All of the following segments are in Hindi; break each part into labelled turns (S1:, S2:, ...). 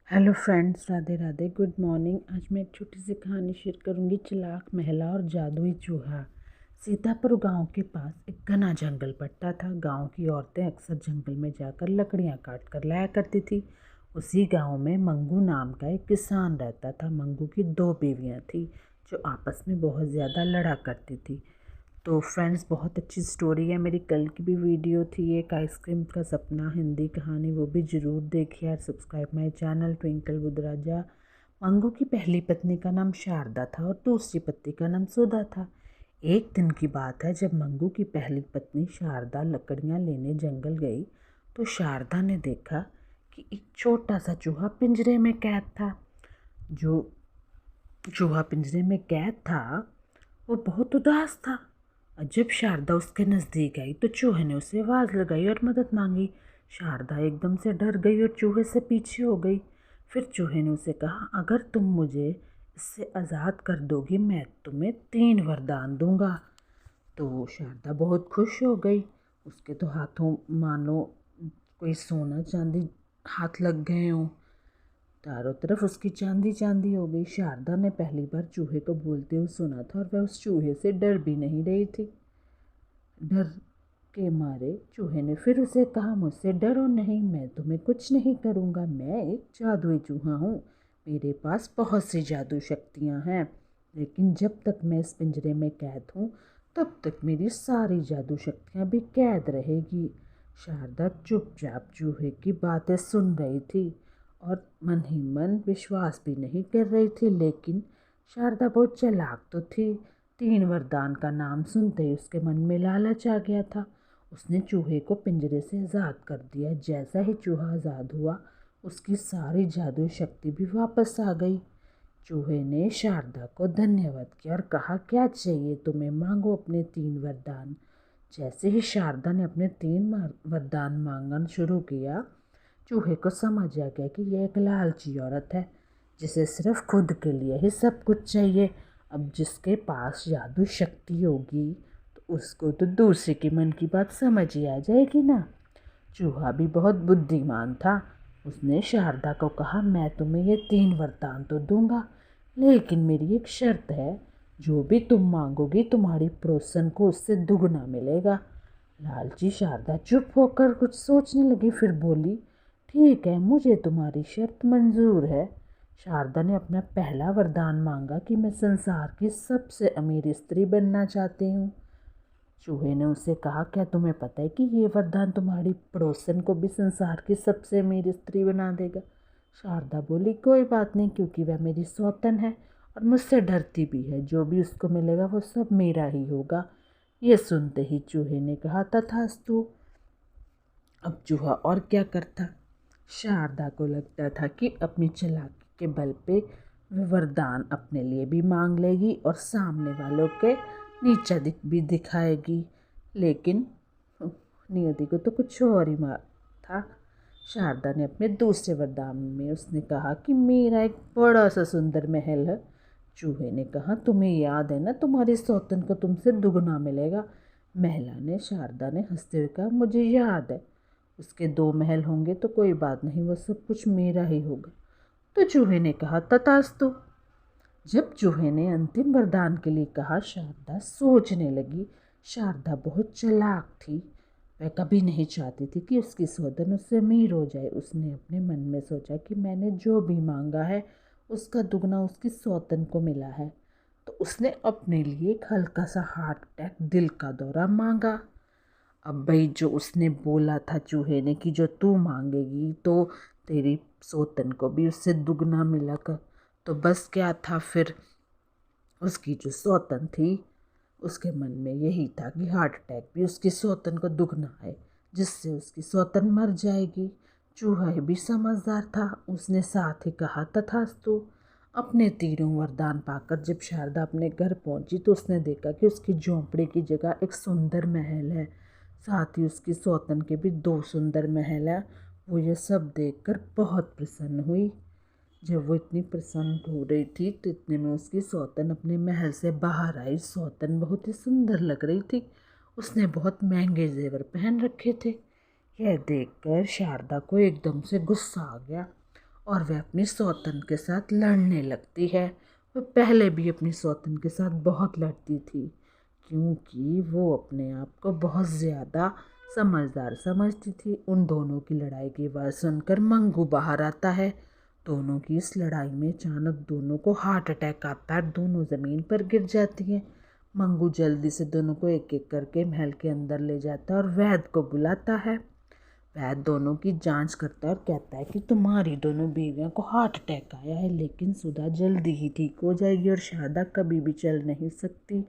S1: Hello friends, Radhe Radhe, good morning. आज मैं एक छोटी सी कहानी शेयर करूंगी, चालाक महिला और जादुई चूहा। सीतापुर गांव के पास एक घना जंगल पड़ता था। गांव की औरतें अक्सर जंगल में जाकर लकड़ियां काट कर लाया करती थी। उसी गांव में मंगू नाम का एक किसान रहता था। मंगू की दो बीवियां थी जो आपस में बहुत ज़्यादा लड़ा करती थी। तो फ्रेंड्स, बहुत अच्छी स्टोरी है। मेरी कल की भी वीडियो थी एक आइसक्रीम का सपना हिंदी कहानी, वो भी ज़रूर देखिए। और subscribe my channel Twinkle with Raja. Mangu की पहली पत्नी का नाम शारदा था और दूसरी पत्नी का नाम सुधा था। एक दिन की बात है, जब मंगू की पहली पत्नी शारदा लकड़ियाँ लेने जंगल गई तो शारदा ने देखा कि एक छोटा सा चूहा पिंजरे में कैद था। जो चूहा पिंजरे में कैद था वो बहुत उदास था। और जब शारदा उसके नज़दीक आई तो चूहे ने उसे आवाज़ लगाई और मदद मांगी। शारदा एकदम से डर गई और चूहे से पीछे हो गई। फिर चूहे ने उसे कहा, अगर तुम मुझे इससे आज़ाद कर दोगी मैं तुम्हें 3 वरदान दूंगा। तो शारदा बहुत खुश हो गई। उसके तो हाथों मानो कोई सोना चांदी हाथ लग गए हों। चारों तरफ उसकी चांदी चांदी हो गई। शारदा ने पहली बार चूहे को बोलते हुए सुना था और वह उस चूहे से डर भी नहीं रही थी। डर के मारे चूहे ने फिर उसे कहा, मुझसे डरो नहीं, मैं तुम्हें कुछ नहीं करूँगा। मैं एक जादुई चूहा हूँ। मेरे पास बहुत सी जादू शक्तियाँ हैं, लेकिन जब तक मैं इस पिंजरे में कैद हूँ तब तक मेरी सारी जादू शक्तियाँ भी कैद रहेगी। शारदा चुपचाप चूहे की बातें सुन रही थी और मन ही मन विश्वास भी नहीं कर रही थी, लेकिन शारदा बहुत चालाक तो थी। 3 वरदान का नाम सुनते ही उसके मन में लालच आ गया था। उसने चूहे को पिंजरे से आज़ाद कर दिया। जैसा ही चूहा आज़ाद हुआ उसकी सारी जादुई शक्ति भी वापस आ गई। चूहे ने शारदा को धन्यवाद किया और कहा, क्या चाहिए तुम्हें, मांगो अपने 3 वरदान। जैसे ही शारदा ने अपने 3 वरदान मांगना शुरू किया, चूहे को समझ आ गया कि यह एक लालची औरत है जिसे सिर्फ खुद के लिए ही सब कुछ चाहिए। अब जिसके पास जादू शक्ति होगी तो उसको तो दूसरे के मन की बात समझ ही आ जाएगी ना। चूहा भी बहुत बुद्धिमान था। उसने शारदा को कहा, मैं तुम्हें ये 3 वरदान तो दूंगा, लेकिन मेरी एक शर्त है। जो भी तुम मांगोगी तुम्हारी पड़ोसन को उससे दुगना मिलेगा। लालची शारदा चुप होकर कुछ सोचने लगी, फिर बोली, ठीक है, मुझे तुम्हारी शर्त मंजूर है। शारदा ने अपना पहला वरदान मांगा कि मैं संसार की सबसे अमीर स्त्री बनना चाहती हूँ। चूहे ने उसे कहा, क्या तुम्हें पता है कि ये वरदान तुम्हारी पड़ोसन को भी संसार की सबसे अमीर स्त्री बना देगा। शारदा बोली, कोई बात नहीं, क्योंकि वह मेरी सौतन है और मुझसे डरती भी है। जो भी उसको मिलेगा वो सब मेरा ही होगा। ये सुनते ही चूहे ने कहा, तथास्तु। अब चूहा और क्या करता। शारदा को लगता था कि अपनी चालाकी के बल पे वह वरदान अपने लिए भी मांग लेगी और सामने वालों के नीचा भी दिखाएगी, लेकिन नियति को तो कुछ और ही था। शारदा ने अपने दूसरे वरदान में उसने कहा कि मेरा एक बड़ा सा सुंदर महल है। चूहे ने कहा, तुम्हें याद है ना, तुम्हारी सौतन को तुमसे दुगना मिलेगा। महिला ने शारदा ने हंसते हुए कहा, मुझे याद है। उसके 2 महल होंगे तो कोई बात नहीं, वो सब कुछ मेरा ही होगा। तो चूहे ने कहा, तथास्तु। जब चूहे ने अंतिम वरदान के लिए कहा, शारदा सोचने लगी। शारदा बहुत चालाक थी। वह कभी नहीं चाहती थी कि उसकी सौतन उससे अमीर हो जाए। उसने अपने मन में सोचा कि मैंने जो भी मांगा है उसका दुगना उसकी सौतन को मिला है। तो उसने अपने लिए एक हल्का सा हार्ट अटैक, दिल का दौरा मांगा। अब भाई, जो उसने बोला था चूहे ने कि जो तू मांगेगी तो तेरी सौतन को भी उससे दुगना मिला कर, तो बस क्या था फिर। उसकी जो सौतन थी उसके मन में यही था कि हार्ट अटैक भी उसकी सौतन को दुगना है, जिससे उसकी सौतन मर जाएगी। चूहा भी समझदार था, उसने साथ ही कहा, तथास्तु। अपने 3 वरदान पाकर जब शारदा अपने घर पहुंची तो उसने देखा कि उसकी झोंपड़ी की जगह एक सुंदर महल है। साथ ही उसकी सौतन के भी 2 सुंदर महल है। वो ये सब देखकर बहुत प्रसन्न हुई। जब वो इतनी प्रसन्न हो रही थी तो इतने में उसकी सौतन अपने महल से बाहर आई। सौतन बहुत ही सुंदर लग रही थी। उसने बहुत महंगे जेवर पहन रखे थे। यह देखकर शारदा को एकदम से गुस्सा आ गया और वह अपनी सौतन के साथ लड़ने लगती है। वह पहले भी अपनी सौतन के साथ बहुत लड़ती थी, क्योंकि वो अपने आप को बहुत ज़्यादा समझदार समझती थी। उन दोनों की लड़ाई की आवाज़ सुनकर मंगू बाहर आता है। दोनों की इस लड़ाई में अचानक दोनों को हार्ट अटैक आता है, दोनों ज़मीन पर गिर जाती हैं। मंगू जल्दी से दोनों को एक एक करके महल के अंदर ले जाता है और वैद्य को बुलाता है। वैद्य दोनों की जांच करता है और कहता है कि तुम्हारी दोनों बीवियों को हार्ट अटैक आया है, लेकिन सुधा जल्दी ही ठीक हो जाएगी और शारदा कभी भी चल नहीं सकती।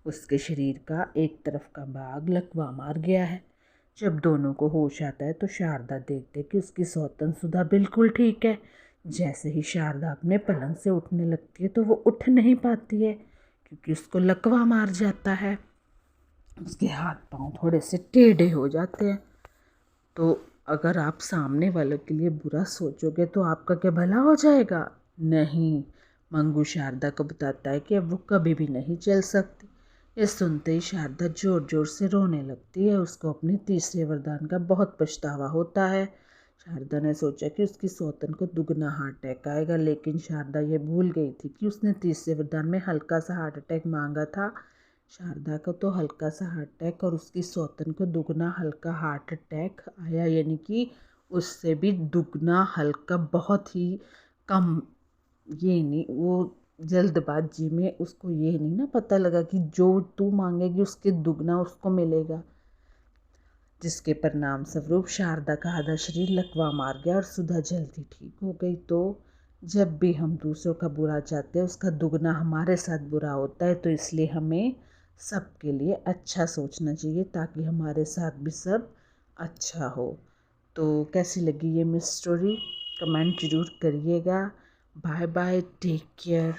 S1: उसके शरीर का एक तरफ का भाग लकवा मार गया है। जब दोनों को होश आता है तो शारदा देखते कि उसकी सौतन सुधा बिल्कुल ठीक है। जैसे ही शारदा अपने पलंग से उठने लगती है तो वो उठ नहीं पाती है, क्योंकि उसको लकवा मार जाता है। उसके हाथ पांव थोड़े से टेढ़े हो जाते हैं। तो अगर आप सामने वालों के लिए बुरा सोचोगे तो आपका क्या भला हो जाएगा? नहीं। मंगू शारदा को बताता है कि अब वो कभी भी नहीं चल सकती। ये सुनते ही शारदा ज़ोर ज़ोर से रोने लगती है। उसको अपने तीसरे वरदान का बहुत पछतावा होता है। शारदा ने सोचा कि उसकी सौतन को दुगना हार्ट अटैक आएगा, लेकिन शारदा ये भूल गई थी कि उसने तीसरे वरदान में हल्का सा हार्ट अटैक मांगा था। शारदा को तो हल्का सा हार्ट अटैक और उसकी सौतन को दुगना हल्का हार्ट अटैक आया, यानी कि उससे भी दुगना हल्का, बहुत ही कम। ये नहीं, वो जल्दबाजी में उसको ये नहीं ना पता लगा कि जो तू मांगेगी उसके दुगना उसको मिलेगा, जिसके परिणाम स्वरूप शारदा का आधा शरीर लकवा मार गया और सुधा जल्दी ठीक हो गई। तो जब भी हम दूसरों का बुरा चाहते हैं उसका दुगना हमारे साथ बुरा होता है, तो इसलिए हमें सबके लिए अच्छा सोचना चाहिए ताकि हमारे साथ भी सब अच्छा हो। तो कैसी लगी ये मिस स्टोरी, कमेंट ज़रूर करिएगा। Bye bye, take care.